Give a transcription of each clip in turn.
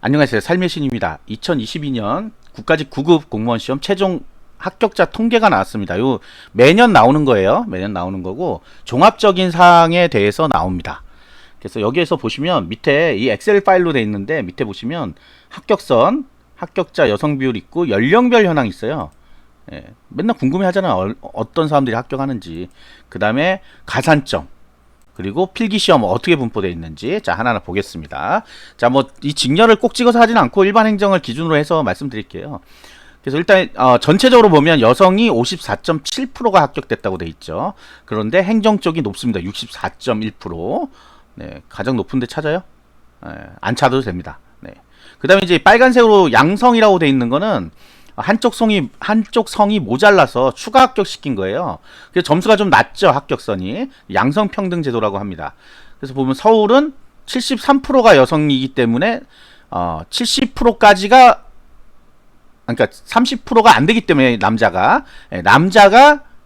안녕하세요. 삶의 신입니다. 2022년 국가직 9급 공무원 시험 최종 합격자 통계가 나왔습니다. 요 매년 나오는 거예요. 매년 나오는 거고 종합적인 사항에 대해서 나옵니다. 그래서 여기에서 보시면 밑에 이 엑셀 파일로 돼 있는데 밑에 보시면 합격선, 합격자 여성 비율 있고 연령별 현황 있어요. 예, 맨날 궁금해 하잖아. 어떤 사람들이 합격하는지. 그 다음에 가산점. 그리고 필기시험 어떻게 분포되어 있는지 자 하나하나 보겠습니다. 자 뭐 이 직렬을 꼭 찍어서 하진 않고 일반 행정을 기준으로 해서 말씀드릴게요. 그래서 일단 전체적으로 보면 여성이 54.7%가 합격됐다고 돼 있죠. 그런데 행정 쪽이 높습니다. 64.1%. 네, 가장 높은데 찾아요? 네, 안 찾아도 됩니다. 네. 그다음에 이제 빨간색으로 양성이라고 돼 있는 거는 한쪽 성이 모자라서 추가 합격시킨 거예요. 그래서 점수가 좀 낮죠, 합격선이. 양성평등제도라고 합니다. 그래서 보면 서울은 73%가 여성이기 때문에 70%까지가 그러니까 30%가 안 되기 때문에 남자가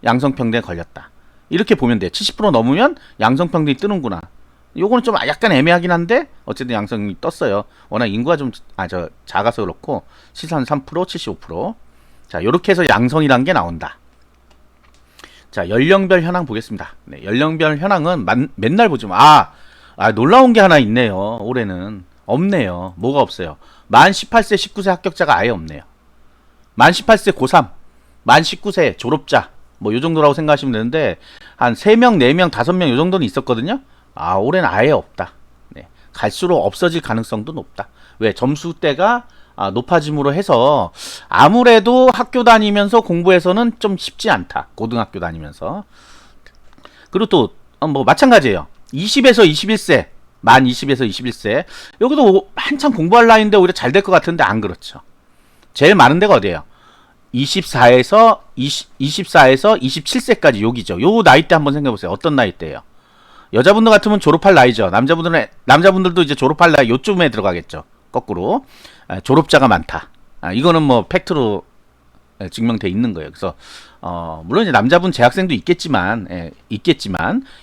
양성평등에 걸렸다. 이렇게 보면 돼. 70% 넘으면 양성평등이 뜨는구나. 요거는 좀 약간 애매하긴 한데 어쨌든 양성이 떴어요. 워낙 인구가 좀 작아서 그렇고 73%, 75%. 자, 요렇게 해서 양성이란 게 나온다. 자, 연령별 현황 보겠습니다. 네, 연령별 현황은 맨날 보죠. 놀라운 게 하나 있네요. 올해는 없네요. 뭐가 없어요? 만 18세, 19세 합격자가 아예 없네요. 만 18세 고3, 만 19세 졸업자 뭐 요 정도라고 생각하시면 되는데 한 3명, 4명, 5명 요 정도는 있었거든요. 올해는 아예 없다. 네. 갈수록 없어질 가능성도 높다. 왜? 점수대가 높아짐으로 해서 아무래도 학교 다니면서 공부해서는 좀 쉽지 않다. 고등학교 다니면서. 그리고 또 뭐 마찬가지예요. 20에서 21세, 만 20에서 21세. 여기도 한참 공부할 나이인데 오히려 잘 될 것 같은데 안 그렇죠. 제일 많은 데가 어디예요? 24에서 27세까지 여기죠. 요 나이대 한번 생각해 보세요. 어떤 나이대예요? 여자분들 같으면 졸업할 나이죠. 남자분들도 이제 졸업할 나이 요쯤에 들어가겠죠. 거꾸로. 졸업자가 많다. 이거는 뭐 팩트로 증명돼 있는 거예요. 그래서 물론 이제 남자분 재학생도 있겠지만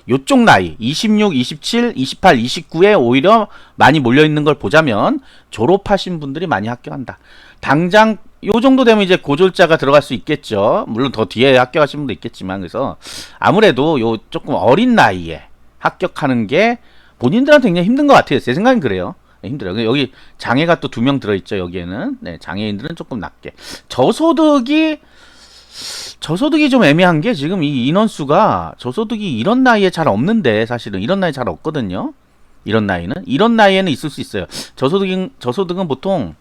요쪽 나이 26, 27, 28, 29에 오히려 많이 몰려 있는 걸 보자면 졸업하신 분들이 많이 합격한다. 당장 요 정도 되면 이제 고졸자가 들어갈 수 있겠죠. 물론 더 뒤에 합격하신 분도 있겠지만 그래서 아무래도 요 조금 어린 나이에 합격하는 게 본인들한테 굉장히 힘든 것 같아요. 제 생각엔 그래요. 네, 힘들어요. 여기 장애가 또 2명 들어있죠. 여기에는. 네, 장애인들은 조금 낮게. 저소득이 좀 애매한 게 지금 이 인원수가 저소득이 이런 나이에 잘 없는데 사실은 이런 나이 잘 없거든요. 이런 나이에는 있을 수 있어요. 저소득은 보통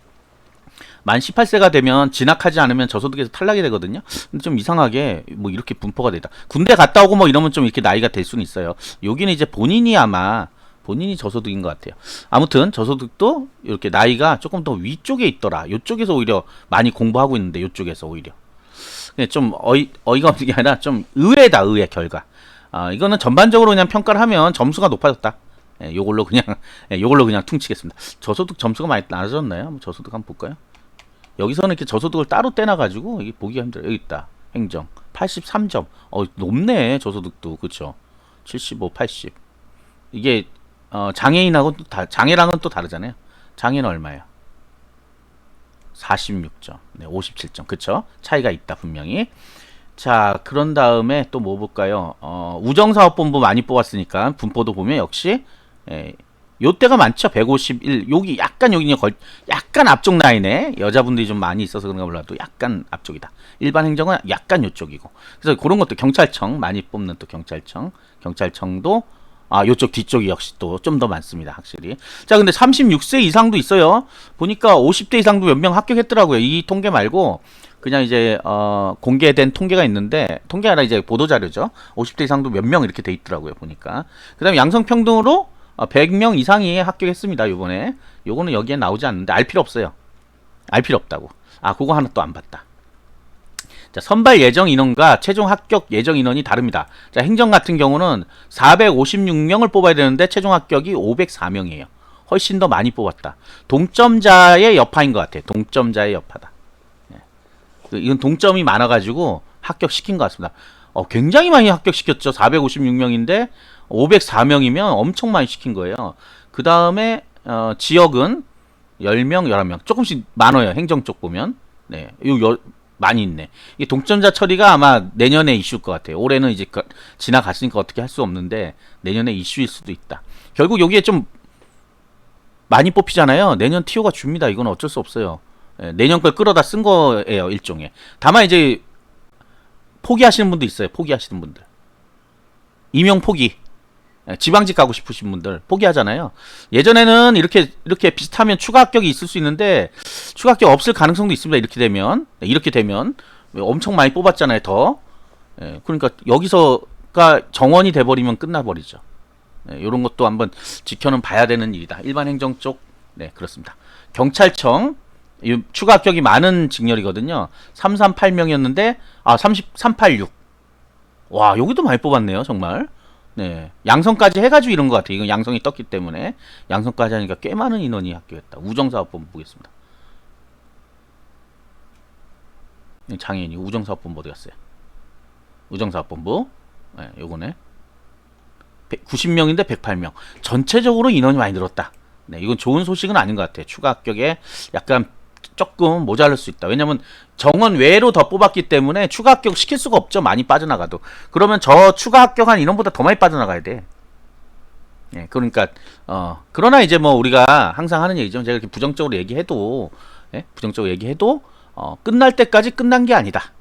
만 18세가 되면 진학하지 않으면 저소득에서 탈락이 되거든요. 근데 좀 이상하게 뭐 이렇게 분포가 되다. 군대 갔다 오고 뭐 이러면 좀 이렇게 나이가 될 수는 있어요. 여기는 이제 본인이 저소득인 것 같아요. 아무튼 저소득도 이렇게 나이가 조금 더 위쪽에 있더라. 이쪽에서 오히려 많이 공부하고 있는데 이쪽에서 오히려 좀 어이가 없는 게 아니라 좀 의외다. 의외 결과. 이거는 전반적으로 그냥 평가를 하면 점수가 높아졌다. 요걸로 그냥 퉁치겠습니다. 저소득 점수가 많이 낮아졌나요? 한번 저소득 한번 볼까요? 여기서는 이렇게 저소득을 따로 떼놔가지고 이게 보기가 힘들어요. 여기 있다. 행정 83점. 높네. 저소득도 그렇죠. 75, 80. 이게 장애인하고 장애랑은 또 다르잖아요. 장애는 얼마예요? 46점. 네, 57점. 그쵸? 차이가 있다 분명히. 자, 그런 다음에 또 뭐 볼까요? 우정사업본부 많이 뽑았으니까 분포도 보면 역시 요때가 많죠. 151. 여기 약간 약간 앞쪽 라인에 여자분들이 좀 많이 있어서 그런가 몰라도 약간 앞쪽이다. 일반 행정은 약간 요쪽이고. 그래서 그런 것도 경찰청 많이 뽑는 또 경찰청도 요쪽 뒤쪽이 역시 또 좀 더 많습니다. 확실히. 자, 근데 36세 이상도 있어요. 보니까 50대 이상도 몇 명 합격했더라고요. 이 통계 말고 그냥 이제 공개된 통계가 있는데 통계가 아니라 이제 보도자료죠. 50대 이상도 몇 명 이렇게 돼 있더라고요. 보니까. 그 다음에 양성평등으로 100명 이상이 합격했습니다. 요번에. 요거는 여기에 나오지 않는데 알 필요 없어요. 알 필요 없다고. 그거 하나 또 안 봤다. 자, 선발 예정 인원과 최종 합격 예정 인원이 다릅니다. 자, 행정 같은 경우는 456명을 뽑아야 되는데 최종 합격이 504명이에요. 훨씬 더 많이 뽑았다. 동점자의 여파인 것 같아요. 동점자의 여파다. 이건 동점이 많아가지고 합격시킨 것 같습니다. 굉장히 많이 합격시켰죠. 456명인데 504명이면 엄청 많이 시킨 거예요. 그 다음에 지역은 10명, 11명. 조금씩 많아요. 행정 쪽 보면. 네. 많이 있네. 이 동점자 처리가 아마 내년에 이슈일 것 같아요. 올해는 이제 지나갔으니까 어떻게 할 수 없는데 내년에 이슈일 수도 있다. 결국 여기에 좀 많이 뽑히잖아요. 내년 TO가 줍니다. 이건 어쩔 수 없어요. 예, 내년 걸 끌어다 쓴 거예요. 일종의. 다만 이제 포기하시는 분도 있어요. 포기하시는 분들. 임용 포기. 지방직 가고 싶으신 분들 포기하잖아요. 예전에는 이렇게 비슷하면 추가 합격이 있을 수 있는데 추가 합격 없을 가능성도 있습니다. 이렇게 되면 엄청 많이 뽑았잖아요. 더. 그러니까 여기서가 정원이 돼버리면 끝나버리죠. 이런 것도 한번 지켜는 봐야 되는 일이다. 일반 행정 쪽. 네, 그렇습니다. 경찰청 추가 합격이 많은 직렬이거든요. 338명이었는데 386. 와, 여기도 많이 뽑았네요. 정말. 네, 양성까지 해가지고 이런 것 같아요. 이건 양성이 떴기 때문에 양성까지 하니까 꽤 많은 인원이 합격했다. 우정사업본부 보겠습니다. 장애인이 우정사업본부 어디 갔어요? 우정사업본부. 네, 요거네. 90명인데 108명. 전체적으로 인원이 많이 늘었다. 네, 이건 좋은 소식은 아닌 것 같아요. 추가 합격에 약간 조금 모자랄 수 있다. 왜냐면 정원 외로 더 뽑았기 때문에 추가 합격 시킬 수가 없죠. 많이 빠져나가도. 그러면 저 추가 합격한 인원보다 더 많이 빠져나가야 돼. 예, 그러니까 그러나 이제 뭐 우리가 항상 하는 얘기죠. 제가 이렇게 부정적으로 얘기해도 부정적으로 얘기해도 끝날 때까지 끝난 게 아니다.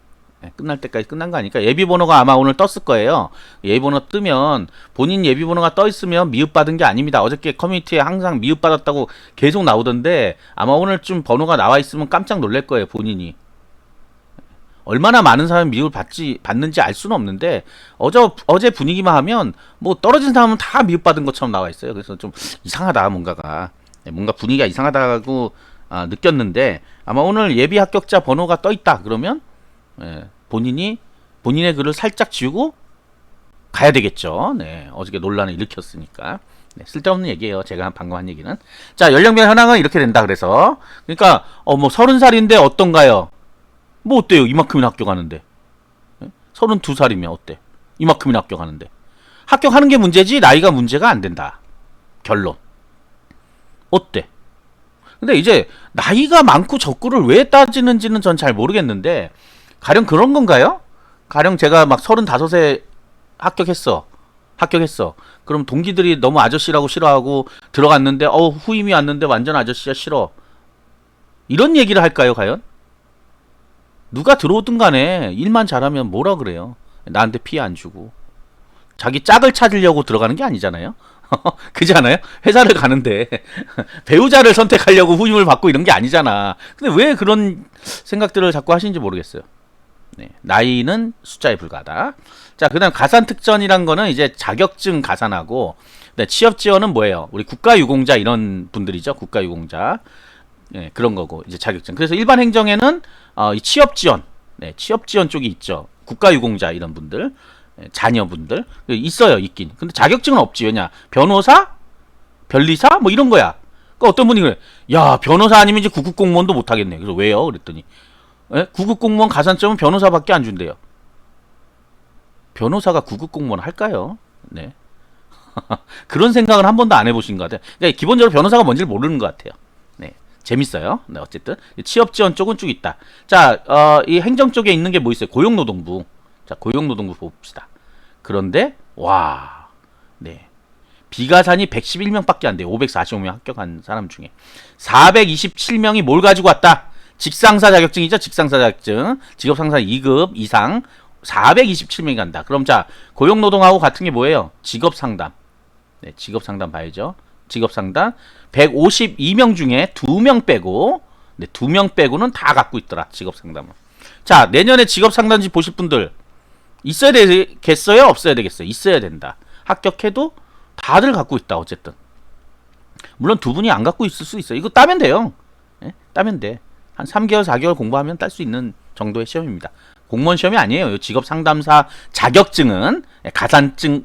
끝날 때까지 끝난 거 아니까. 예비번호가 아마 오늘 떴을 거예요. 예비번호 뜨면 본인 예비번호가 떠 있으면 미흡받은 게 아닙니다. 어저께 커뮤니티에 항상 미흡받았다고 계속 나오던데 아마 오늘 좀 번호가 나와 있으면 깜짝 놀랄 거예요. 본인이 얼마나 많은 사람이 미흡을 받는지 알 수는 없는데 어제 분위기만 하면 뭐 떨어진 사람은 다 미흡받은 것처럼 나와 있어요. 그래서 좀 이상하다. 뭔가 분위기가 이상하다고 느꼈는데 아마 오늘 예비 합격자 번호가 떠 있다 그러면 본인의 글을 살짝 지우고 가야 되겠죠. 네, 어저께 논란을 일으켰으니까. 네, 쓸데없는 얘기예요. 제가 방금 한 얘기는. 자, 연령별 현황은 이렇게 된다. 그래서 그러니까 뭐 30살인데 어떤가요? 뭐 어때요? 이만큼이나 합격하는데. 32살이면 어때? 이만큼이나 합격하는데. 합격하는 게 문제지 나이가 문제가 안 된다. 결론. 어때? 근데 이제 나이가 많고 적고를 왜 따지는지는 전 잘 모르겠는데 가령 그런 건가요? 가령 제가 막 35에 합격했어. 그럼 동기들이 너무 아저씨라고 싫어하고 들어갔는데 후임이 왔는데 완전 아저씨야 싫어. 이런 얘기를 할까요, 과연? 누가 들어오든 간에 일만 잘하면 뭐라 그래요. 나한테 피해 안 주고. 자기 짝을 찾으려고 들어가는 게 아니잖아요. 그지 않아요? 회사를 가는데 배우자를 선택하려고 후임을 받고 이런 게 아니잖아. 근데 왜 그런 생각들을 자꾸 하시는지 모르겠어요. 네, 나이는 숫자에 불과하다. 자, 그 다음 가산특전이란 거는 이제 자격증 가산하고, 네, 취업지원은 뭐예요? 우리 국가유공자 이런 분들이죠. 국가유공자. 네, 그런 거고, 이제 자격증. 그래서 일반 행정에는, 이 취업지원, 네, 취업지원 쪽이 있죠. 국가유공자 이런 분들, 네, 자녀분들. 있어요, 있긴. 근데 자격증은 없지. 왜냐? 변호사? 변리사? 뭐 이런 거야. 그러니까 어떤 분이 그래. 야, 변호사 아니면 이제 구급공무원도 못하겠네. 그래서 왜요? 그랬더니. 구급공무원 가산점은 변호사밖에 안 준대요. 변호사가 구급공무원 할까요? 네. 그런 생각은 한 번도 안 해보신 것 같아요. 그러니까 기본적으로 변호사가 뭔지를 모르는 것 같아요. 네. 재밌어요. 네, 어쨌든. 취업지원 쪽은 쭉 있다. 자, 이 행정 쪽에 있는 게 뭐 있어요? 고용노동부. 자, 고용노동부 봅시다. 그런데, 와, 네. 비가산이 111명밖에 안 돼요. 545명 합격한 사람 중에. 427명이 뭘 가지고 왔다? 직상사 자격증이죠. 직상사 자격증. 직업상사 2급 이상 427명이 간다. 그럼 자, 고용노동하고 같은 게 뭐예요? 직업상담. 네, 직업상담 봐야죠. 직업상담 152명 중에 2명 빼고, 네, 2명 빼고는 다 갖고 있더라. 직업상담은. 자, 내년에 직업상담지 보실 분들 있어야 되겠어요? 없어야 되겠어요? 있어야 된다. 합격해도 다들 갖고 있다. 어쨌든. 물론 두 분이 안 갖고 있을 수 있어요. 이거 따면 돼요. 네? 따면 돼. 한 3개월, 4개월 공부하면 딸 수 있는 정도의 시험입니다. 공무원 시험이 아니에요. 직업 상담사 자격증은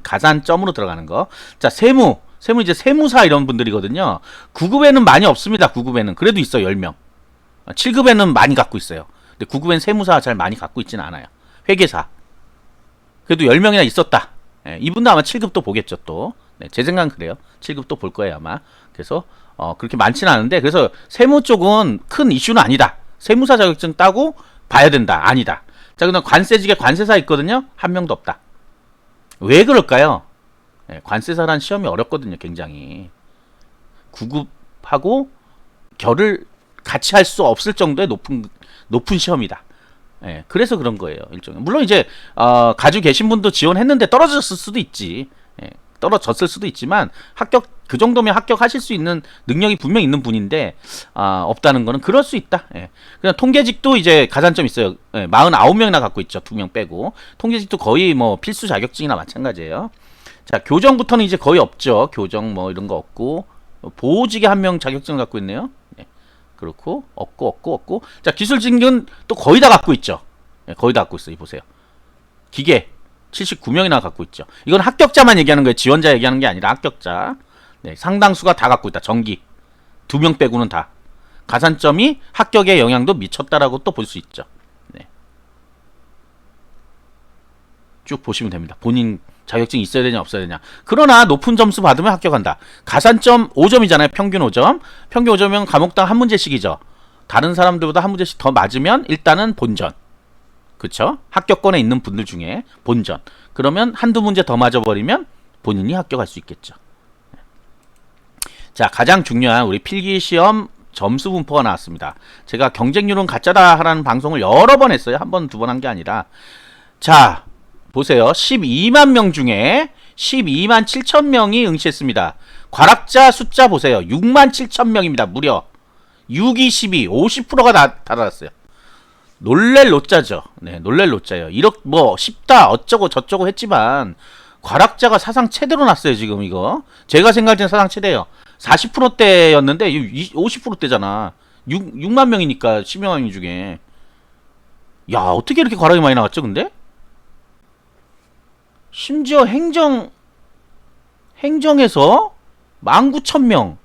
가산점으로 들어가는 거. 자, 세무 이제 세무사 이런 분들이거든요. 9급에는 많이 없습니다. 9급에는. 그래도 있어요. 10명. 7급에는 많이 갖고 있어요. 근데 9급엔 세무사 잘 많이 갖고 있지는 않아요. 회계사. 그래도 10명이나 있었다. 예, 이분도 아마 7급도 보겠죠, 또. 네, 제 생각은 그래요. 7급도 볼 거예요, 아마. 그래서 그렇게 많지는 않은데, 그래서 세무 쪽은 큰 이슈는 아니다. 세무사 자격증 따고 봐야 된다. 아니다. 자, 그다음 관세직에 관세사 있거든요. 한 명도 없다. 왜 그럴까요? 관세사란 시험이 어렵거든요. 굉장히. 구급하고 결을 같이 할 수 없을 정도의 높은 시험이다. 그래서 그런 거예요. 일종의. 물론 이제 가지고 계신 분도 지원했는데 떨어졌을 수도 있지. 떨어졌을 수도 있지만 그 정도면 합격하실 수 있는 능력이 분명 있는 분인데 없다는 거는 그럴 수 있다. 그냥 통계직도 이제 가산점 있어요. 49명이나 갖고 있죠. 2명 빼고. 통계직도 거의 뭐 필수 자격증이나 마찬가지예요. 자, 교정부터는 이제 거의 없죠. 교정 뭐 이런 거 없고, 보호직에 한 명 자격증을 갖고 있네요. 그렇고 없고. 자, 기술직은 또 거의 다 갖고 있죠. 거의 다 갖고 있어요. 보세요. 기계 79명이나 갖고 있죠. 이건 합격자만 얘기하는 거예요. 지원자 얘기하는 게 아니라 합격자. 상당수가 다 갖고 있다. 전기 2명 빼고는 다. 가산점이 합격에 영향도 미쳤다라고 또 볼 수 있죠. 쭉 보시면 됩니다. 본인 자격증 있어야 되냐 없어야 되냐. 그러나 높은 점수 받으면 합격한다. 가산점 5점이잖아요. 평균 5점. 평균 5점이면 과목당 한 문제씩이죠. 다른 사람들보다 한 문제씩 더 맞으면 일단은 본전. 그쵸? 합격권에 있는 분들 중에 본전. 그러면 한두 문제 더 맞아버리면 본인이 합격할 수 있겠죠. 자, 가장 중요한 우리 필기시험 점수 분포가 나왔습니다. 제가 경쟁률은 가짜다 하라는 방송을 여러 번 했어요. 한 번, 두 번 한 게 아니라. 자, 보세요. 12만 명 중에 12만 7천 명이 응시했습니다. 과락자 숫자 보세요. 6만 7천 명입니다. 무려 6, 2, 12, 50%가 달았어요. 놀랄 노짜죠. 놀랄 노짜예요. 이렇게 뭐 쉽다 어쩌고 저쩌고 했지만 과락자가 사상 최대로 났어요. 지금 이거 제가 생각할 때는 사상 최대예요. 40%대였는데 50%대잖아. 6만 명이니까 10만 명 중에. 야, 어떻게 이렇게 과락이 많이 나왔죠 근데? 심지어 행정에서 19,000명,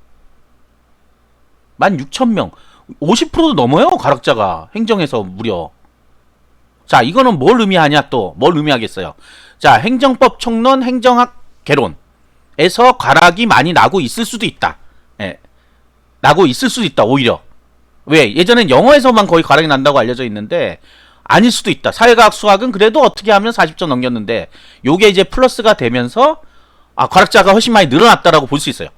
16,000명, 50%도 넘어요. 과락자가 행정에서 무려. 자, 이거는 뭘 의미하냐 또. 뭘 의미하겠어요. 자, 행정법 총론 행정학 개론에서 과락이 많이 나고 있을 수도 있다. 나고 있을 수도 있다. 오히려. 왜? 예전엔 영어에서만 거의 과락이 난다고 알려져 있는데 아닐 수도 있다. 사회과학 수학은 그래도 어떻게 하면 40점 넘겼는데 요게 이제 플러스가 되면서 과락자가 훨씬 많이 늘어났다라고 볼 수 있어요.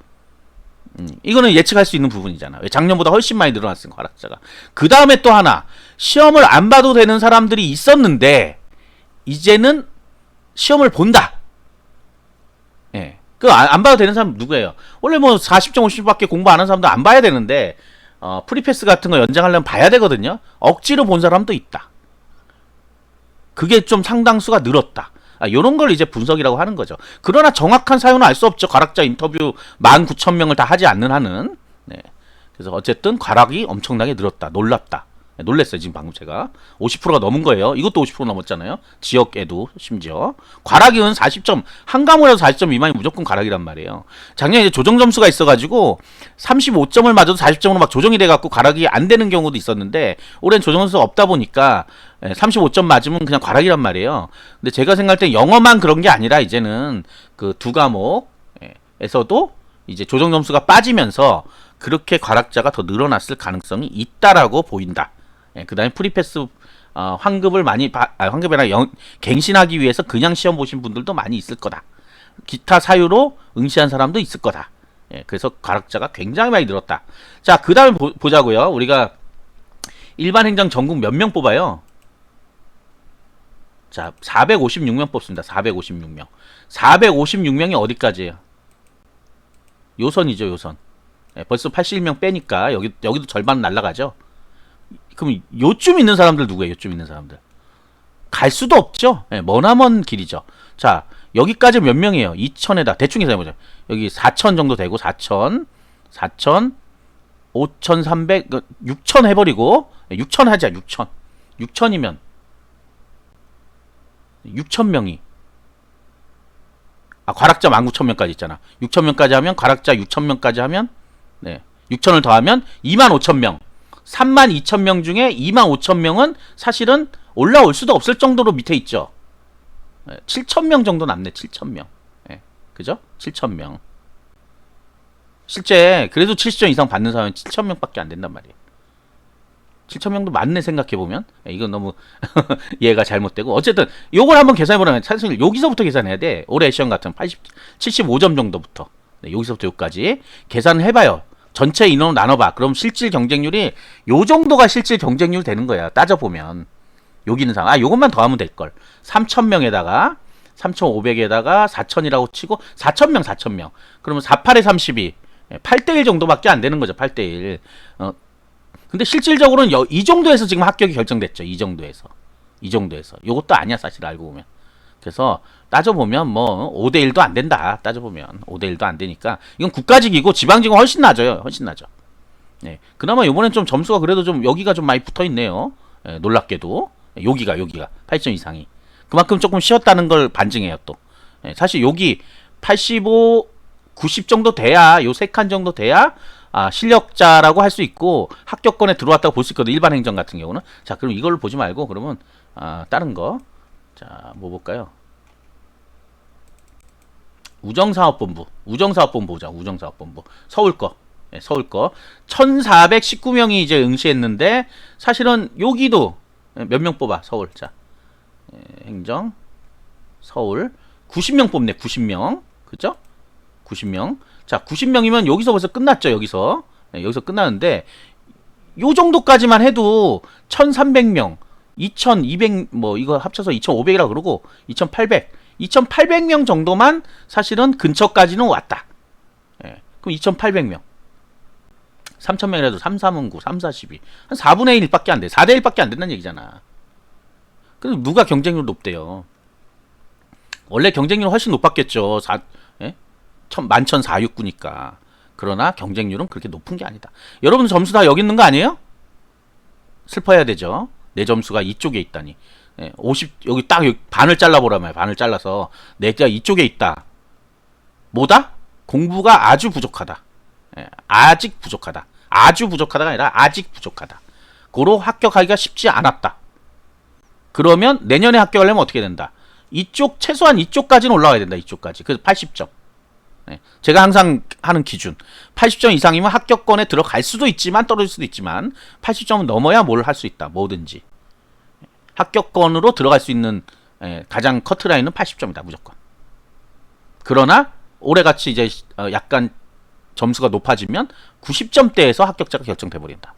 이거는 예측할 수 있는 부분이잖아. 왜? 작년보다 훨씬 많이 늘어났으니까 과락자가. 그 다음에 또 하나, 시험을 안 봐도 되는 사람들이 있었는데 이제는 시험을 본다. 그 안 봐도 되는 사람 누구예요? 원래 뭐 40점 50점밖에 공부 안 하는 사람도 안 봐야 되는데 프리패스 같은 거 연장하려면 봐야 되거든요. 억지로 본 사람도 있다. 그게 좀 상당수가 늘었다. 요런 걸 이제 분석이라고 하는 거죠. 그러나 정확한 사유는 알 수 없죠. 과락자 인터뷰 19,000명을 다 하지 않는 한은. 그래서 어쨌든 과락이 엄청나게 늘었다. 놀랍다. 놀랬어요. 지금 방금 제가 50%가 넘은 거예요. 이것도 50% 넘었잖아요. 지역에도 심지어 과락이은 40점 한 과목에서 40점 미만이 무조건 과락이란 말이에요. 작년에 이제 조정 점수가 있어가지고 35점을 맞아도 40점으로 막 조정이 돼갖고 과락이 안 되는 경우도 있었는데 올해는 조정 점수가 없다 보니까 35점 맞으면 그냥 과락이란 말이에요. 근데 제가 생각할 때 영어만 그런 게 아니라 이제는 그 두 과목에서도 이제 조정 점수가 빠지면서 그렇게 과락자가 더 늘어났을 가능성이 있다라고 보인다. 그 다음에 프리패스 환급을 많이 환급이 아니라 갱신하기 위해서 그냥 시험 보신 분들도 많이 있을 거다. 기타 사유로 응시한 사람도 있을 거다. 그래서 과락자가 굉장히 많이 늘었다. 자, 그 다음에 보자고요. 우리가 일반 행정 전국 몇 명 뽑아요? 자, 456명 뽑습니다. 456명. 456명이 어디까지예요? 요선이죠, 요선. 벌써 81명 빼니까 여기도 절반 날라가죠. 그럼 요쯤 있는 사람들 누구예요? 요쯤 있는 사람들 갈 수도 없죠. 머나먼 길이죠. 자, 여기까지 몇 명이에요? 2천에다 대충 계산해보자. 여기 4천 정도 되고 4천 5,300 6천 해버리고 6천 하자. 6천이면 6,000명이 과락자 19,000명까지 있잖아. 6,000명까지 하면 과락자 6,000명까지 하면 6천을 더하면 25,000명. 32,000명 중에 25,000명은 사실은 올라올 수도 없을 정도로 밑에 있죠. 7,000명 정도 남네. 7,000명. 그죠? 7,000명. 실제 그래도 70점 이상 받는 사람은 7,000명밖에 안 된단 말이에요. 7,000명도 많네 생각해보면. 이건 너무 이해가 잘못되고, 어쨌든 요걸 한번 계산해보면 사실 여기서부터 계산해야 돼. 올해 시험 같은 75점 정도부터, 네, 여기서부터 여기까지 계산을 해봐요. 전체 인원으로 나눠봐. 그럼 실질 경쟁률이 요 정도가 실질 경쟁률 되는 거야. 따져보면 여기는 상황. 요것만 더하면 될걸. 3,000명에다가 3,500에다가 4,000이라고 치고 4,000명. 그러면 48에 32, 8대1 정도밖에 안 되는 거죠. 8대1. 근데 실질적으로는 이 정도에서 지금 합격이 결정됐죠. 이 정도에서. 요것도 아니야, 사실 알고 보면. 그래서 따져보면 뭐 5대1도 안 된다. 따져보면 5대1도 안 되니까 이건 국가직이고 지방직은 훨씬 낮아요. 훨씬 낮아. 네. 그나마 이번엔 좀 점수가 그래도 좀 여기가 좀 많이 붙어있네요. 네, 놀랍게도 여기가 80점 이상이. 그만큼 조금 쉬었다는 걸 반증해요 또. 네, 사실 여기 85, 90 정도 돼야, 요 3칸 정도 돼야 실력자라고 할 수 있고 합격권에 들어왔다고 볼 수 있거든. 일반 행정 같은 경우는. 자, 그럼 이걸 보지 말고 그러면 다른 거. 자, 뭐 볼까요? 우정사업본부 보자. 우정사업본부. 서울 거. 네, 서울 거. 1419명이 이제 응시했는데 사실은 여기도 몇 명 뽑아? 서울. 자. 행정 서울 90명 뽑네. 90명. 그죠? 90명. 자, 90명이면 여기서 벌써 끝났죠. 여기서. 네, 여기서 끝나는데 요 정도까지만 해도 1300명, 2200 뭐 이거 합쳐서 2500이라 그러고 2800명 정도만 사실은 근처까지는 왔다. 예. 그럼 2800명. 3000명이라도 3, 3은 9, 3, 4, 12. 한 4분의 1밖에 안 돼. 4대 1밖에 안 된다는 얘기잖아. 그래서 누가 경쟁률 높대요? 원래 경쟁률은 훨씬 높았겠죠. 11,469니까. 그러나 경쟁률은 그렇게 높은 게 아니다. 여러분 점수 다 여기 있는 거 아니에요? 슬퍼해야 되죠. 내 점수가 이쪽에 있다니. 50 여기 딱 여기 반을 잘라보라며. 반을 잘라서 내가 이쪽에 있다. 뭐다? 공부가 아주 부족하다. 아직 부족하다. 아주 부족하다가 아니라 아직 부족하다. 고로 합격하기가 쉽지 않았다. 그러면 내년에 합격하려면 어떻게 된다? 이쪽 최소한 이쪽까지는 올라가야 된다. 이쪽까지. 그래서 80점. 제가 항상 하는 기준 80점 이상이면 합격권에 들어갈 수도 있지만 떨어질 수도 있지만 80점은 넘어야 뭘 할 수 있다. 뭐든지 합격권으로 들어갈 수 있는 가장 커트라인은 80점이다. 무조건. 그러나 올해같이 이제 약간 점수가 높아지면 90점대에서 합격자가 결정돼 버린다.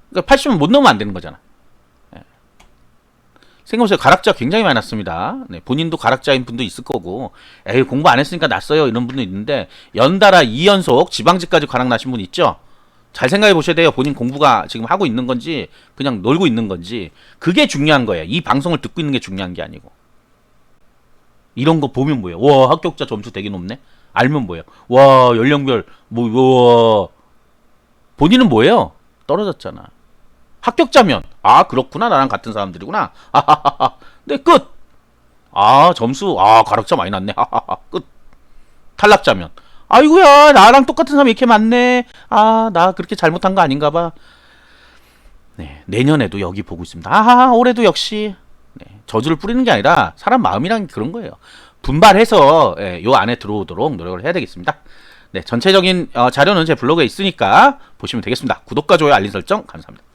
그러니까 80점 못 넘으면 안 되는 거잖아. 생각해보세요. 가락자 굉장히 많이 났습니다. 네, 본인도 가락자인 분도 있을 거고, 에이, 공부 안 했으니까 났어요. 이런 분도 있는데, 연달아 2연속 지방직까지 가락 나신 분 있죠? 잘 생각해 보셔야 돼요. 본인 공부가 지금 하고 있는 건지, 그냥 놀고 있는 건지. 그게 중요한 거예요. 이 방송을 듣고 있는 게 중요한 게 아니고. 이런 거 보면 뭐예요? 와, 합격자 점수 되게 높네? 알면 뭐예요? 와, 연령별, 와. 본인은 뭐예요? 떨어졌잖아. 합격자면 그렇구나. 나랑 같은 사람들이구나. 하하하하. 네, 끝. 점수 가락자 많이 났네. 하하하. 끝. 탈락자면 아이고야, 나랑 똑같은 사람이 이렇게 많네. 나 그렇게 잘못한 거 아닌가 봐. 네, 내년에도 여기 보고 있습니다. 올해도 역시. 네, 저주를 뿌리는 게 아니라 사람 마음이란 그런 거예요. 분발해서 요 안에 들어오도록 노력을 해야 되겠습니다. 네, 전체적인 자료는 제 블로그에 있으니까 보시면 되겠습니다. 구독과 좋아요, 알림 설정 감사합니다.